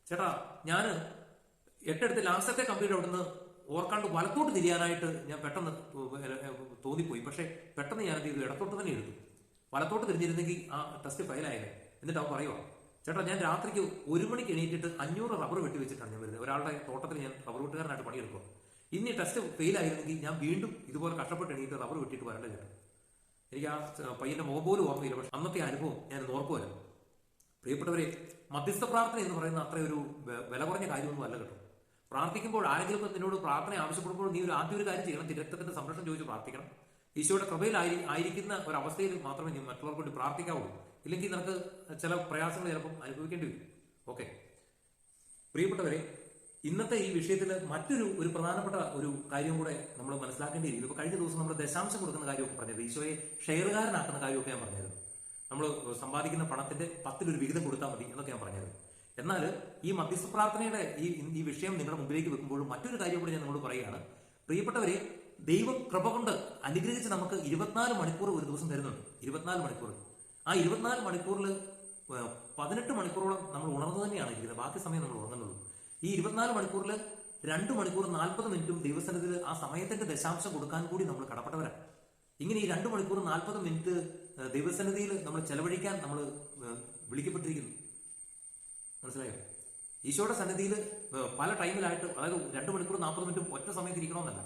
ചേട്ടാ, ഞാൻ എട്ടെടുത്ത് ലാസ്റ്റത്തെ കംപ്ലീറ്റ് അവിടുന്ന് ഓർക്കാണ്ട് വലത്തോട്ട് തിരിയാനായിട്ട് ഞാൻ പെട്ടെന്ന് തോന്നിപ്പോയി. പക്ഷെ പെട്ടെന്ന് ഞാൻ എന്ത് ചെയ്തു, ഇടത്തോട്ട് തന്നെ എടുത്തു. വലത്തോട്ട് തിരിഞ്ഞിരുന്നെങ്കിൽ ആ ടെസ്റ്റ് ഫെയിലായേനെ. എന്നിട്ട് അവൻ പറയുവാ, ചേട്ടാ ഞാൻ രാത്രിക്ക് 1 മണിക്ക് എണീറ്റിട്ട് 500 റബ്ബർ വെട്ടി വെച്ചിട്ടാണ് ഞാൻ വരുന്നത്. ഒരാളുടെ തോട്ടത്തിൽ ഞാൻ റബ്ബർ വെട്ടുകാരനായിട്ട് പണിയെടുക്കുക. ഇനി ടെസ്റ്റ് ഫെയിൽ ആയിരുന്നെങ്കിൽ ഞാൻ വീണ്ടും ഇതുപോലെ കഷ്ടപ്പെട്ട് എണീറ്റ് റബ്ബർ വെട്ടിയിട്ട് വരേണ്ട ചേട്ടാ. എനിക്ക് ആ പയ്യന്റെ മുഖം പോലും ഓർമ്മയില്ല. പക്ഷെ അന്നത്തെ അനുഭവം ഞാൻ ഓർക്കുമല്ലോ. പ്രിയപ്പെട്ടവരെ, മധ്യസ്ഥ പ്രാർത്ഥന എന്ന് പറയുന്ന അത്ര ഒരു വില കുറഞ്ഞ കാര്യമൊന്നും അല്ല കേട്ടോ. പ്രാർത്ഥിക്കുമ്പോൾ ആരെങ്കിലും നിന്നോട് പ്രാർത്ഥന ആവശ്യപ്പെടുമ്പോൾ നീ ആദ്യം ഒരു കാര്യം ചെയ്യണം, രക്തത്തിന്റെ സംരക്ഷണം ചോദിച്ച് പ്രാർത്ഥിക്കണം. ഈശോയുടെ കൃപയിൽ ആയിരിക്കുന്ന ഒരവസ്ഥയിൽ മാത്രമേ നീ മറ്റുള്ളവർക്ക് വേണ്ടി പ്രാർത്ഥിക്കാവുള്ളൂ. ഇല്ലെങ്കിൽ നിനക്ക് ചില പ്രയാസങ്ങൾ ചിലപ്പം അനുഭവിക്കേണ്ടി വരും. ഓക്കെ, പ്രിയപ്പെട്ടവരെ, ഇന്നത്തെ ഈ വിഷയത്തിൽ ഒരു പ്രധാനപ്പെട്ട ഒരു കാര്യം കൂടെ നമ്മൾ മനസ്സിലാക്കേണ്ടിയിരിക്കും. ഇപ്പൊ കഴിഞ്ഞ ദിവസം നമ്മൾ ദശാംശം കൊടുക്കുന്ന കാര്യമൊക്കെ പറഞ്ഞത്, ഈശോയെ ഷെയറുകാരനാക്കുന്ന കാര്യമൊക്കെ ഞാൻ പറഞ്ഞത്. നമ്മൾ സമ്പാദിക്കുന്ന പണത്തിന്റെ 10 വിഹിതം കൊടുത്താൽ മതി എന്നൊക്കെ ഞാൻ പറഞ്ഞത്. എന്നാൽ ഈ മധ്യസ്ഥ പ്രാർത്ഥനയുടെ ഈ വിഷയം നിങ്ങളുടെ മുമ്പിലേക്ക് വെക്കുമ്പോഴും മറ്റൊരു കാര്യം കൂടി ഞാൻ നിങ്ങളോട് പറയുകയാണ്. പ്രിയപ്പെട്ടവരെ, ദൈവം കൃപ കൊണ്ട് അനുഗ്രഹിച്ച് നമുക്ക് 24 മണിക്കൂർ ഒരു ദിവസം തരുന്നുണ്ട്. 24 മണിക്കൂർ. ആ 24 മണിക്കൂറിൽ 18 മണിക്കൂറോളം നമ്മൾ ഉണർന്നു തന്നെയാണ് ഇരിക്കുന്നത്. ബാക്കി സമയം നമ്മൾ ഉറങ്ങുന്നുള്ളൂ. ഈ 24 മണിക്കൂറിൽ 2 മണിക്കൂർ 40 മിനിറ്റും ദൈവസന്നിധിയിൽ ആ സമയത്തിന്റെ ദശാംശം കൊടുക്കാൻ കൂടി നമ്മൾ കടപ്പെട്ടവരാണ്. ഇങ്ങനെ ഈ 2 മണിക്കൂർ 40 മിനിറ്റ് ദൈവസന്നിധിയിൽ നമ്മൾ ചെലവഴിക്കാൻ നമ്മൾ വിളിക്കപ്പെട്ടിരിക്കുന്നു. മനസ്സിലായോ? ഈശോയുടെ സന്നിധിയിൽ പല ടൈമിലായിട്ട്, അതായത് 2 മണിക്കൂർ 40 മിനിറ്റും ഒറ്റ സമയത്ത് ഇരിക്കണമെന്നല്ല.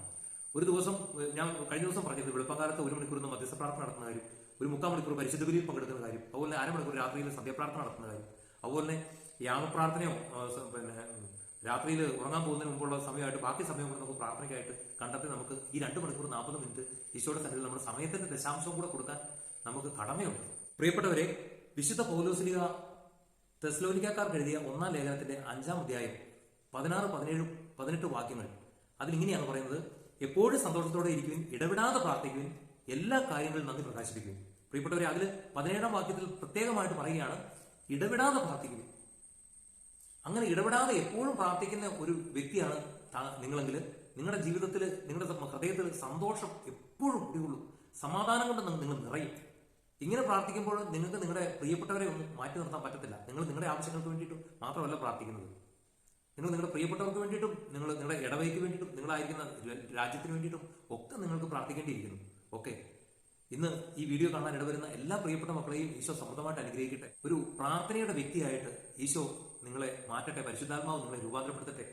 ഒരു ദിവസം ഞാൻ കഴിഞ്ഞ ദിവസം പറഞ്ഞത്, വെളുപ്പകാലത്ത് 1 മണിക്കൂർ മധ്യസ്ഥ പ്രാർത്ഥന നടത്തുന്ന കാര്യം, ഒരു 3/4 മണിക്കൂർ പരിശുദ്ധ ബലിയിൽ പങ്കെടുക്കുന്ന കാര്യം, അതുപോലെ 1/2 മണിക്കൂർ രാത്രിയിൽ സന്ധ്യാപ്രാർത്ഥന നടത്തുന്ന കാര്യം, അതുപോലെ യാമപ്രാർത്ഥനയോ രാത്രിയിൽ ഉറങ്ങാൻ പോകുന്നതിന് മുമ്പുള്ള സമയമായിട്ട് ബാക്കി സമയം കൂടെ നമുക്ക് പ്രാർത്ഥനയ്ക്കായിട്ട് കണ്ടെത്തി നമുക്ക് ഈ 2 മണിക്കൂർ 40 മിനിറ്റ് ഈശോയുടെ സന്നിധിയിൽ നമ്മുടെ സമയത്തിന്റെ ദശാംശം കൂടെ കൊടുക്കാൻ നമുക്ക് കടമയുണ്ട്. പ്രിയപ്പെട്ടവരെ, വിശുദ്ധ പൗലോസ്ലീഹ തെസ്സലോനിക്കക്കാർക്ക് എഴുതിയ 1-ാം ലേഖനത്തിന്റെ 5-ാം അധ്യായം 16, 17, 18 വാക്യങ്ങൾ അതിലിങ്ങനെയാണ് പറയുന്നത്: എപ്പോഴും സന്തോഷത്തോടെ ഇരിക്കുവിൻ, ഇടവിടാതെ പ്രാർത്ഥിക്കുവിൻ, എല്ലാ കാര്യങ്ങളിലും നന്ദി പ്രകാശിപ്പിക്കുവിൻ. പ്രിയപ്പെട്ടവരെ, അതിൽ 17-ാം വാക്യത്തിൽ പ്രത്യേകമായിട്ട് പറയുകയാണ്, ഇടവിടാതെ പ്രാർത്ഥിക്കുവിൻ. അങ്ങനെ ഇടപെടാതെ എപ്പോഴും പ്രാർത്ഥിക്കുന്ന ഒരു വ്യക്തിയാണ് നിങ്ങളെങ്കിൽ നിങ്ങളുടെ ജീവിതത്തിൽ, നിങ്ങളുടെ ഹൃദയത്തിൽ സന്തോഷം എപ്പോഴും കുടികൊള്ളൂ. സമാധാനം കൊണ്ട് നിങ്ങൾ നിറയും. ഇങ്ങനെ പ്രാർത്ഥിക്കുമ്പോൾ നിങ്ങൾക്ക് നിങ്ങളുടെ പ്രിയപ്പെട്ടവരെ ഒന്നും മാറ്റി നിർത്താൻ പറ്റത്തില്ല. നിങ്ങൾ നിങ്ങളുടെ ആവശ്യങ്ങൾക്ക് വേണ്ടിയിട്ടും മാത്രമല്ല പ്രാർത്ഥിക്കുന്നത്. നിങ്ങൾ നിങ്ങളുടെ പ്രിയപ്പെട്ടവർക്ക് വേണ്ടിയിട്ടും, നിങ്ങളുടെ ഇടവയ്ക്ക് വേണ്ടിയിട്ടും, നിങ്ങളായിരിക്കുന്ന രാജ്യത്തിന് വേണ്ടിയിട്ടും ഒക്കെ നിങ്ങൾക്ക് പ്രാർത്ഥിക്കേണ്ടിയിരിക്കുന്നു. ഓക്കെ, ഇന്ന് ഈ വീഡിയോ കാണാൻ ഇടവരുന്ന എല്ലാ പ്രിയപ്പെട്ട മക്കളെയും ഈശോ സമൃദ്ധമായിട്ട് അനുഗ്രഹിക്കട്ടെ. ഒരു പ്രാർത്ഥനയുടെ വ്യക്തിയായിട്ട് ഈശോ നിങ്ങളെ മാറ്റട്ടെ. പരിശുദ്ധാത്മാവ് നിങ്ങളെ രൂപാന്തരപ്പെടുത്തട്ടെ.